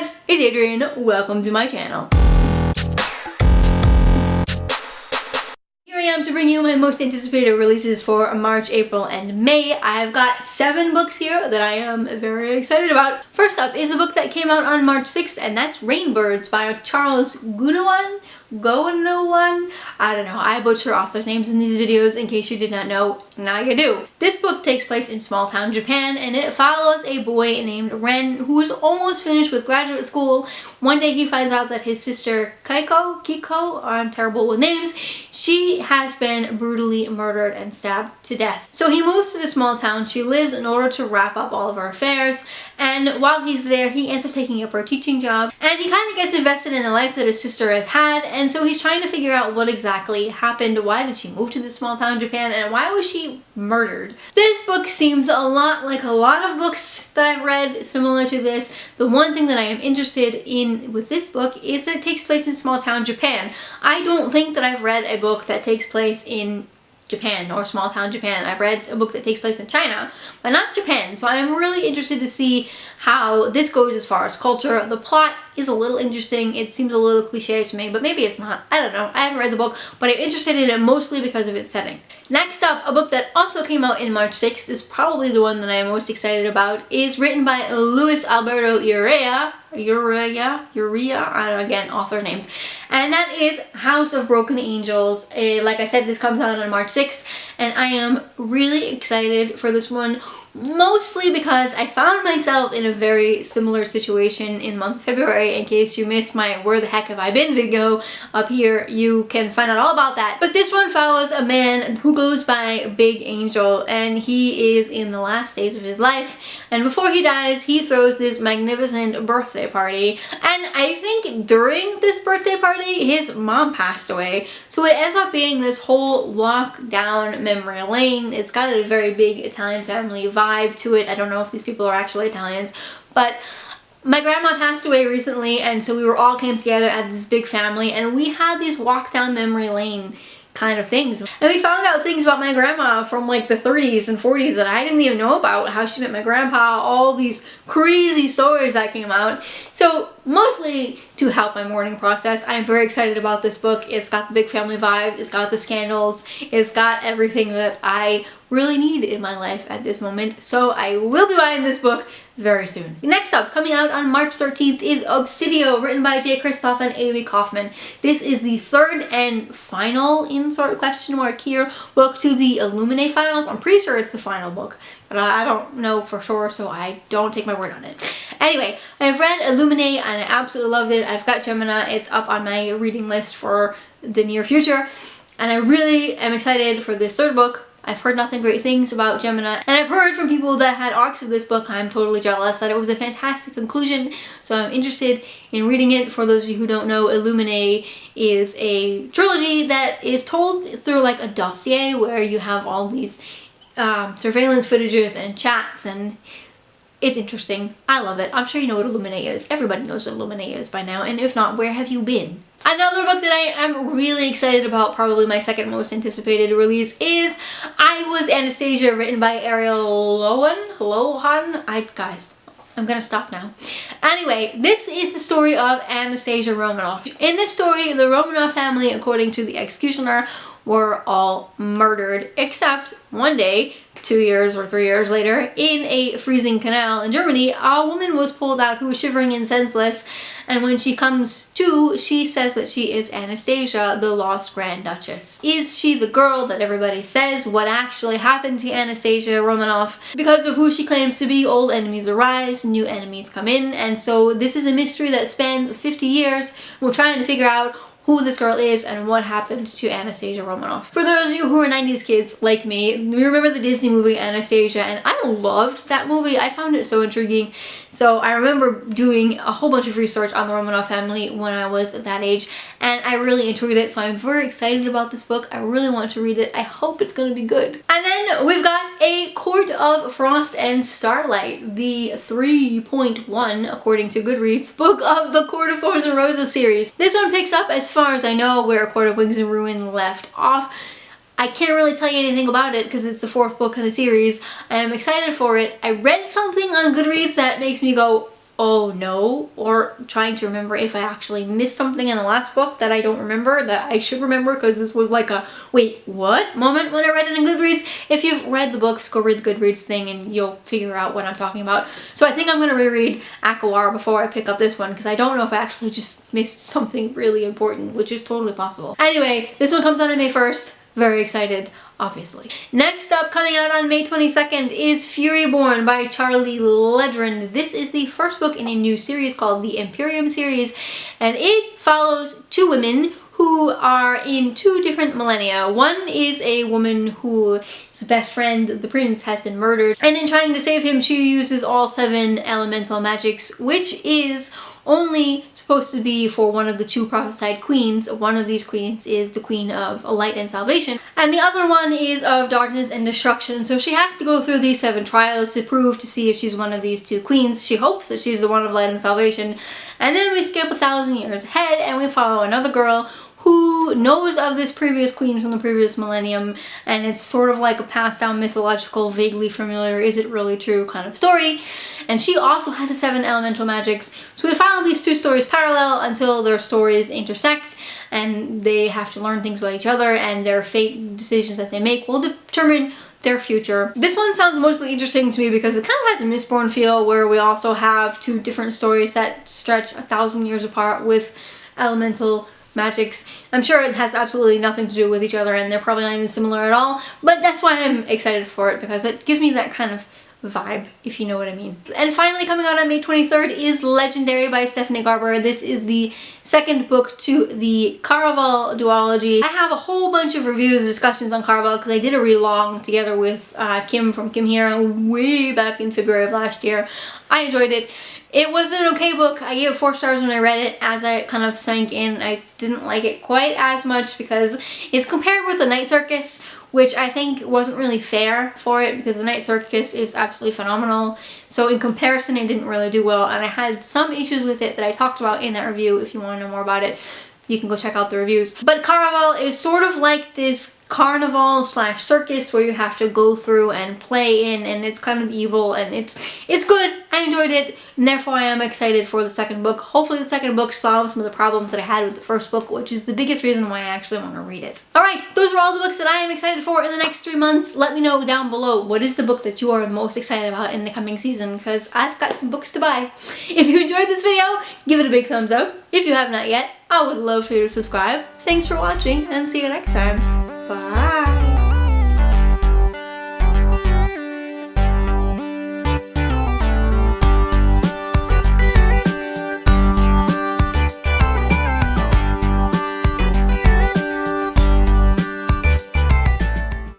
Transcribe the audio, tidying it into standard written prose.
guys, it's Adrian. Welcome to my channel. Here I am to bring you my most anticipated releases for March, April, and May. I've got 7 books here that I am very excited about. First up is a book that came out on March 6th, and that's Rainbirds by Charles Gunawan. I don't know. I butcher authors' names in these videos. In case you did not know, now you do. This book takes place in small town Japan, and it follows a boy named Ren who is almost finished with graduate school. One day he finds out that his sister Kiko, I'm terrible with names, she has been brutally murdered and stabbed to death. So he moves to the small town she lives in order to wrap up all of her affairs, and while he's there he ends up taking up her teaching job, and he kind of gets invested in the life that his sister has had, and so he's trying to figure out what exactly happened. Why did she move to this small town Japan, and why was she murdered? This book seems a lot like a lot of books that I've read similar to this. The one thing that I am interested in with this book is that it takes place in small town Japan. I don't think that I've read a book that takes place in Japan or small town Japan. I've read a book that takes place in China, but not Japan. So I'm really interested to see how this goes as far as culture. The plot is a little interesting. It seems a little cliche to me, but maybe it's not. I don't know. I haven't read the book, but I'm interested in it mostly because of its setting. Next up, a book that also came out in March 6th is probably the one that I'm most excited about. Is written by Luis Alberto Urrea, I don't know, again, author names. And that is House of Broken Angels. Like I said, this comes out on March 6th, and I am really excited for this one, mostly because I found myself in a very similar situation in the month of February. In case you missed my Where the Heck Have I Been video up here, you can find out all about that. But this one follows a man who goes by Big Angel, and he is in the last days of his life, and before he dies he throws this magnificent birthday party, and I think during this birthday party his mom passed away, so it ends up being this whole walk down memory lane. It's got a very big Italian family vibe to it. I don't know if these people are actually Italians, but my grandma passed away recently, and so we all came together as this big family, and we had these walk down memory lane kind of things, and we found out things about my grandma from like the 30s and 40s that I didn't even know about, how she met my grandpa, all these crazy stories that came out. So mostly to help my mourning process, I'm very excited about this book. It's got the big family vibes, it's got the scandals, it's got everything that I really need in my life at this moment, so I will be buying this book very soon. Next up, coming out on March 13th is Obsidio, written by Jay Kristoff and Amy Kaufman. This is the third and final, insert question mark here, book to the Illuminae files. I'm pretty sure it's the final book, but I don't know for sure, so I don't take my word on it. Anyway, I've read Illuminae and I absolutely loved it. I've got Gemina. It's up on my reading list for the near future, and I really am excited for this third book. I've heard nothing great things about Gemina, and I've heard from people that had arcs of this book. I'm totally jealous that it was a fantastic conclusion, so I'm interested in reading it. For those of you who don't know, Illuminae is a trilogy that is told through like a dossier where you have all these surveillance footages and chats, and it's interesting. I love it. I'm sure you know what Illuminae is. Everybody knows what Illuminae is by now, and if not, where have you been? Another book that I am really excited about, probably my second most anticipated release, is I Was Anastasia, written by Ariel Lohan. Guys, I'm gonna stop now. Anyway, this is the story of Anastasia Romanoff. In this story, the Romanov family, according to the executioner, were all murdered, except one day, 2 years or 3 years later, in a freezing canal in Germany, a woman was pulled out who was shivering and senseless, and when she comes to, she says that she is Anastasia, the lost Grand Duchess. Is she the girl that everybody says? What actually happened to Anastasia Romanoff? Because of who she claims to be, old enemies arise, new enemies come in, and so this is a mystery that spans 50 years. We're trying to figure out who this girl is and what happened to Anastasia Romanoff. For those of you who are 90s kids like me, you remember the Disney movie Anastasia, and I loved that movie. I found it so intriguing. So I remember doing a whole bunch of research on the Romanov family when I was that age, and I really enjoyed it, so I'm very excited about this book. I really want to read it. I hope it's going to be good. And then we've got A Court of Frost and Starlight, the 3.1, according to Goodreads, book of the Court of Thorns and Roses series. This one picks up, as far as I know, where A Court of Wings and Ruin left off. I can't really tell you anything about it because it's the 4th book in the series. I'm excited for it. I read something on Goodreads that makes me go, oh no, or trying to remember if I actually missed something in the last book that I don't remember that I should remember, because this was like a wait, what moment when I read it in Goodreads. If you've read the books, go read the Goodreads thing and you'll figure out what I'm talking about. So I think I'm going to reread Akawar before I pick up this one, because I don't know if I actually just missed something really important, which is totally possible. Anyway, this one comes out on May 1st. Very excited, obviously. Next up, coming out on May 22nd, is Fury Born by Charlie Ledren. This is the first book in a new series called the Imperium series, and it follows two women who are in two different millennia. One is a woman whose best friend, the prince, has been murdered, and in trying to save him, she uses all 7 elemental magics, which is only supposed to be for one of the 2 prophesied queens. One of these queens is the queen of light and salvation, and the other one is of darkness and destruction. So she has to go through these 7 trials to prove, to see if she's one of these 2 queens. She hopes that she's the one of light and salvation, and then we skip 1,000 years ahead and we follow another girl who knows of this previous queen from the previous millennium, and it's sort of like a passed down mythological, vaguely familiar, is it really true kind of story. And she also has the 7 elemental magics. So we follow these 2 stories parallel until their stories intersect, and they have to learn things about each other, and their fate decisions that they make will determine their future. This one sounds mostly interesting to me because it kind of has a Mistborn feel, where we also have 2 different stories that stretch 1,000 years apart with elemental magics. I'm sure it has absolutely nothing to do with each other, and they're probably not even similar at all, but that's why I'm excited for it, because it gives me that kind of vibe, if you know what I mean. And finally, coming out on May 23rd is Legendary by Stephanie Garber. This is the second book to the Caraval duology. I have a whole bunch of reviews and discussions on Caraval because I did a read along together with Kim from Kim Here way back in February of last year. I enjoyed it. It was an okay book. I gave it 4 stars when I read it. As I kind of sank in, I didn't like it quite as much because it's compared with The Night Circus, which I think wasn't really fair for it, because The Night Circus is absolutely phenomenal. So in comparison, it didn't really do well, and I had some issues with it that I talked about in that review. If you want to know more about it, you can go check out the reviews. But Caraval is sort of like this carnival slash circus where you have to go through and play in, and it's kind of evil, and it's good. I enjoyed it, and therefore I am excited for the second book. Hopefully the second book solves some of the problems that I had with the first book, which is the biggest reason why I actually want to read it. Alright, those are all the books that I am excited for in the next 3 months. Let me know down below, what is the book that you are most excited about in the coming season, because I've got some books to buy. If you enjoyed this video, give it a big thumbs up. If you have not yet, I would love for you to subscribe. Thanks for watching, and see you next time.